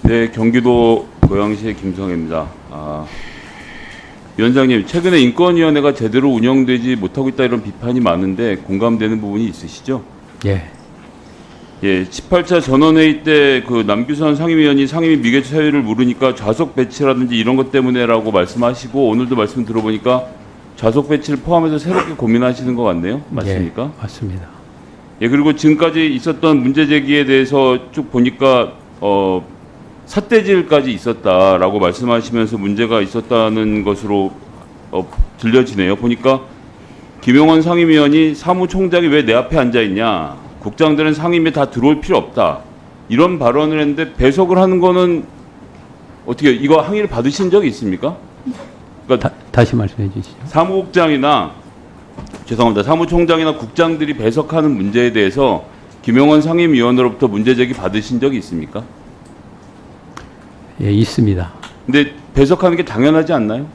네, 경기도 고양시의 김성애입니다. 위원장님, 최근에 인권위원회가 제대로 운영되지 못하고 있다 이런 비판이 많은데 공감되는 부분이 있으시죠? 예. 예, 18차 전원회의 때 그 남규선 상임위원이 상임위 미개최 사유를 물으니까 좌석 배치라든지 이런 것 때문에라고 말씀하시고 오늘도 말씀 들어보니까 좌석 배치를 포함해서 새롭게 고민하시는 것 같네요. 맞습니까? 예, 맞습니다. 예, 그리고 지금까지 있었던 문제 제기에 대해서 쭉 보니까 삿대질까지 있었다라고 말씀하시면서 문제가 있었다는 것으로 들려지네요. 보니까 김용원 상임위원이 사무총장이 왜 내 앞에 앉아 있냐, 국장들은 상임위에 다 들어올 필요 없다, 이런 발언을 했는데 배석을 하는 거는 어떻게 이거 항의를 받으신 적이 있습니까? 그러니까 다시 말씀해 주시죠. 사무총장이나 국장들이 배석하는 문제에 대해서 김용원 상임위원으로부터 문제 제기 받으신 적이 있습니까? 예, 있습니다. 근데 배석하는 게 당연하지 않나요?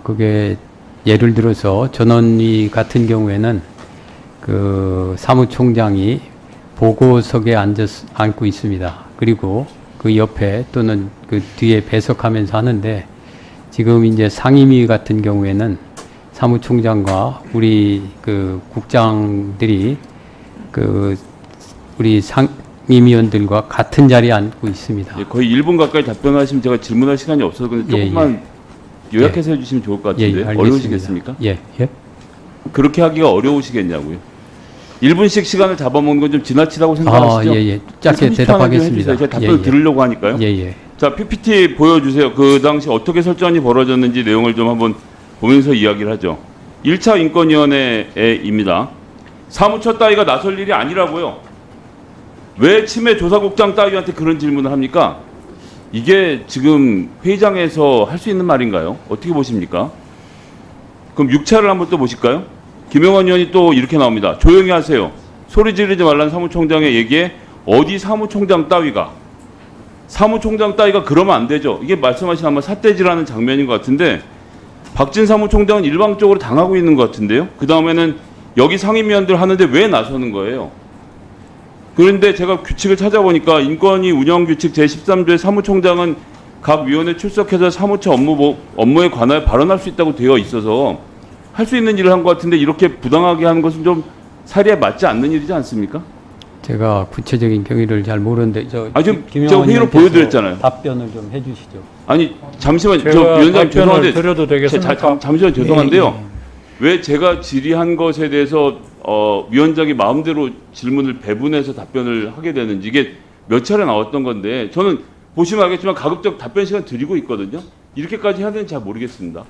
그게 예를 들어서 전원위 같은 경우에는 그 사무총장이 보고석에 앉고 있습니다. 그리고 그 옆에 또는 그 뒤에 배석하면서 하는데, 지금 이제 상임위 같은 경우에는 사무총장과 우리 그 국장들이 그 우리 상임위원들과 같은 자리에 앉고 있습니다. 예, 거의 1분 가까이 답변하시면 제가 질문할 시간이 없어서 근데 조금만 요약해서 해주시면 좋을 것 같은데 어려우시겠습니까? 예. 그렇게 하기가 어려우시겠냐고요? 1분씩 시간을 잡아먹는 건 좀 지나치다고 생각하시죠? 짧게 대답하겠습니다. 제가 답변을 들으려고 하니까요. 자, PPT 보여주세요. 그 당시 어떻게 설전이 벌어졌는지 내용을 좀 한번 보면서 이야기를 하죠. 1차 인권위원회입니다. 사무처 따위가 나설 일이 아니라고요. 왜 치매 조사국장 따위한테 그런 질문을 합니까? 이게 지금 회의장에서 할 수 있는 말인가요? 어떻게 보십니까? 그럼 6차를 한번 또 보실까요? 김용원 의원이 또 이렇게 나옵니다. 조용히 하세요. 소리 지르지 말라는 사무총장의 얘기에 어디 사무총장 따위가 그러면 안 되죠. 이게 말씀하신 아마 삿대질하는 장면인 것 같은데 박진 사무총장은 일방적으로 당하고 있는 것 같은데요. 그 다음에는 여기 상임위원들 하는데 왜 나서는 거예요? 그런데 제가 규칙을 찾아보니까 인권위 운영규칙 제13조에 사무총장은 각 위원회 출석해서 사무처 업무에 관하여 발언할 수 있다고 되어 있어서 할 수 있는 일을 한 것 같은데 이렇게 부당하게 하는 것은 좀 사리에 맞지 않는 일이지 않습니까? 제가 구체적인 경위를 잘 모르는데 지금 제가 회의로 보여드렸잖아요. 답변을 좀 해주시죠. 아니 잠시만, 저 위원장님 죄송한데 드려도 되겠습니까? 잠시만 죄송한데요. 왜 제가 질의한 것에 대해서 위원장이 마음대로 질문을 배분해서 답변을 하게 되는지 이게 몇 차례 나왔던 건데 저는 보시면 알겠지만 가급적 답변 시간 드리고 있거든요. 이렇게까지 해야 되는지 잘 모르겠습니다.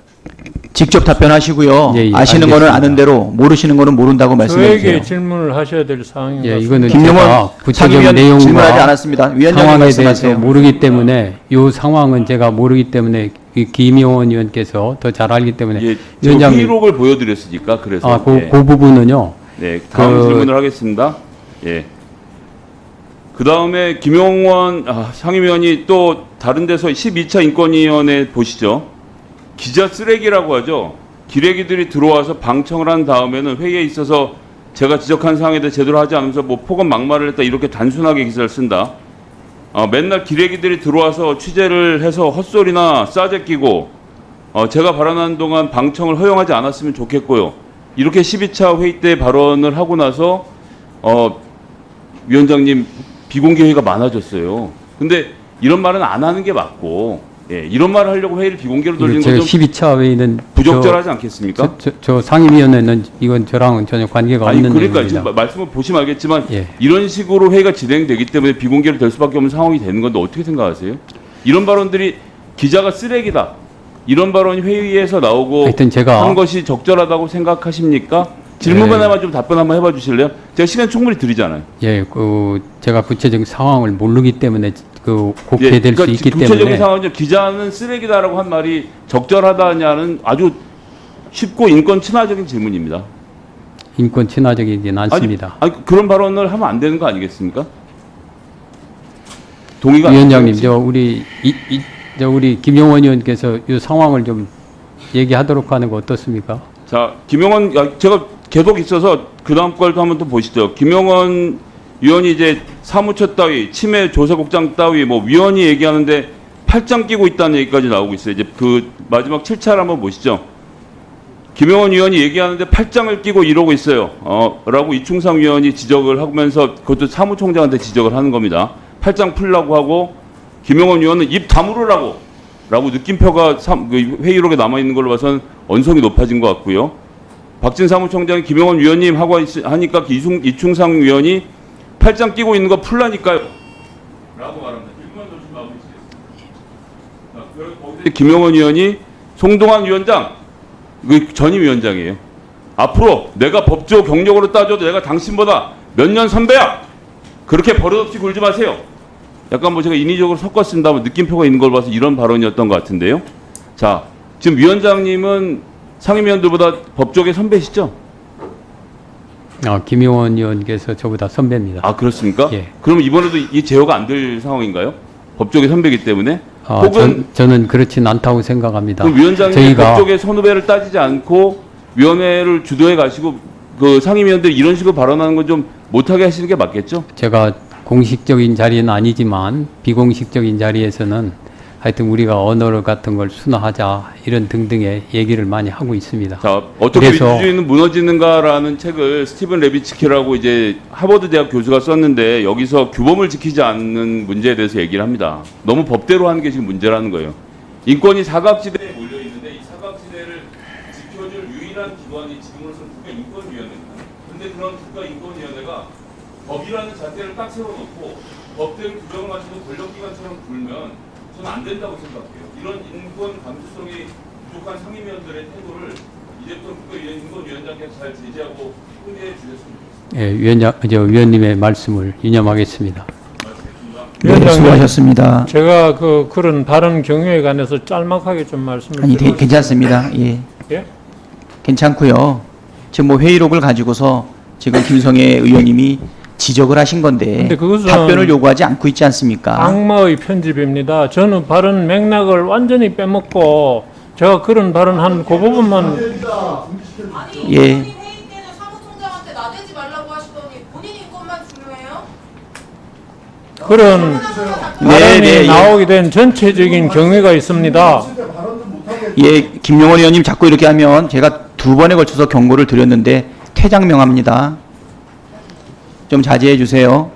직접 답변하시고요. 아시는 거는 아는 대로, 모르시는 거는 모른다고 말씀해 주세요. 저에게 질문을 하셔야 될 사항인 것 같습니다. 이거는 김용원 구체적인 내용과 질문하지 않았습니다. 위원장님 상황에 대해서 말씀하세요. 모르기 때문에 이 상황은 제가 모르기 때문에 김용원 의원께서 더 잘 알기 때문에 위원장님 회의록을 보여드렸으니까 그래서 그 부분은요. 네, 다음 질문을 하겠습니다. 예. 그 다음에 김용원 상임위원이 또 다른 데서 12차 인권위원회 보시죠. 기자 쓰레기라고 하죠. 기레기들이 들어와서 방청을 한 다음에는 회의에 있어서 제가 지적한 사항에 대해 제대로 하지 않으면서 뭐 폭언 막말을 했다 이렇게 단순하게 기사를 쓴다. 맨날 기레기들이 들어와서 취재를 해서 헛소리나 싸제 끼고 제가 발언하는 동안 방청을 허용하지 않았으면 좋겠고요. 이렇게 12차 회의 때 발언을 하고 나서 위원장님 비공개 회의가 많아졌어요. 근데 이런 말은 안 하는 게 맞고, 이런 말을 하려고 회의를 비공개로 돌리는 건 좀 12차 회의는 부적절하지 않겠습니까? 저 상임위원회는 이건 저랑은 전혀 관계가 없는 그러니까 내용입니다. 지금 말씀을 보시면 알겠지만 이런 식으로 회의가 진행되기 때문에 비공개로 될 수밖에 없는 상황이 되는 건데 어떻게 생각하세요? 이런 발언들이 기자가 쓰레기다, 이런 발언이 회의에서 나오고 하여튼 제가 한 것이 적절하다고 생각하십니까? 질문만 좀 답변 한번 해봐 주실래요? 제가 시간 충분히 드리잖아요. 제가 구체적인 상황을 모르기 때문에 곡해될 수 있기 때문에 구체적인 상황은 기자는 쓰레기다라고 한 말이 적절하다냐는 아주 쉽고 인권 친화적인 질문입니다. 인권 친화적이진 않습니다. 그런 발언을 하면 안 되는 거 아니겠습니까? 동의가 위원장님, 우리 김용원 의원께서 이 상황을 좀 얘기하도록 하는 거 어떻습니까? 자, 김용원 제가 계속 있어서 그 다음 걸 한번 또 보시죠. 김용원 위원이 이제 사무처 따위, 치매 조사국장 따위, 뭐 위원이 얘기하는데 팔짱 끼고 있다는 얘기까지 나오고 있어요. 이제 그 마지막 7차를 한번 보시죠. 김영원 위원이 얘기하는데 팔짱을 끼고 이러고 있어요. 라고 이충상 위원이 지적을 하면서 그것도 사무총장한테 지적을 하는 겁니다. 팔짱 풀라고 하고 김영원 위원은 입 다물으라고 라고 느낌표가 회의록에 남아있는 걸로 봐서는 언성이 높아진 것 같고요. 박진 사무총장이 김영원 위원님 하고 하니까 이충상 위원이 팔짱 끼고 있는 거 풀라니까요. 라고 말합니다. 1분 조심 마무리 지겠습니다. 거기서 김영원 위원이 송동환 위원장, 그 전임 위원장이에요. 앞으로 내가 법조 경력으로 따져도 내가 당신보다 몇 년 선배야. 그렇게 버릇없이 굴지 마세요. 약간 뭐 제가 인위적으로 섞었습니다. 느낌표가 있는 걸 봐서 이런 발언이었던 것 같은데요. 자, 지금 위원장님은 상임위원들보다 법조계 선배시죠? 김용원 의원께서 저보다 선배입니다. 아, 그렇습니까? 예. 그러면 이번에도 이 제어가 안 될 상황인가요? 법조계 선배이기 때문에? 혹은 저는 그렇진 않다고 생각합니다. 그럼 위원장님이 법조계 선후배를 따지지 않고 위원회를 주도해 가시고 그 상임위원들이 이런 식으로 발언하는 건 좀 못하게 하시는 게 맞겠죠? 제가 공식적인 자리는 아니지만 비공식적인 자리에서는 하여튼 우리가 언어 같은 걸 순화하자 이런 등등의 얘기를 많이 하고 있습니다. 자, 어떻게 민주주의는 무너지는가라는 책을 스티븐 레비츠키라고 이제 하버드 대학 교수가 썼는데 여기서 규범을 지키지 않는 문제에 대해서 얘기를 합니다. 너무 법대로 하는 게 지금 문제라는 거예요. 인권이 사각지대에 몰려 있는데 이 사각지대를 지켜줄 유일한 기관이 지금으로서는 국가인권위원회입니다. 근데 그런 국가인권위원회가 법이라는 잣대를 딱 세워놓고 법대로 규정을 가지고 권력기관처럼 굴면 저는 안 된다고 생각해요. 이런 인권 감수성이 부족한 상임위원들의 태도를 이제부터 국가인권위원장께서 잘 제지하고 통제해 주셨으면 좋겠습니다. 위원님의 말씀을 유념하겠습니다. 네, 수고하셨습니다. 제가 그런 발언 경위에 관해서 짤막하게 좀 말씀을 아니, 드리고 괜찮습니다. 예. 예? 괜찮고요. 지금 뭐 회의록을 가지고서 지금 김성애 의원님이 지적을 하신 건데 근데 그것은 답변을 요구하지 않고 있지 않습니까? 악마의 편집입니다. 저는 발언 맥락을 완전히 빼먹고 제가 그런 발언한 그 부분만 아니 예. 본인 회의 때는 사무총장한테 나대지 말라고 하시더니 본인 인권만 중요해요? 그런 발언이 네, 예. 나오게 된 전체적인 경위가 있습니다. 예, 김용원 의원님 자꾸 이렇게 하면 제가 2번에 걸쳐서 경고를 드렸는데 퇴장 명합니다. 좀 자제해 주세요.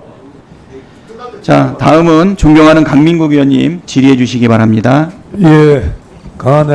자, 다음은 존경하는 강민국 의원님 질의해 주시기 바랍니다. 예, 강한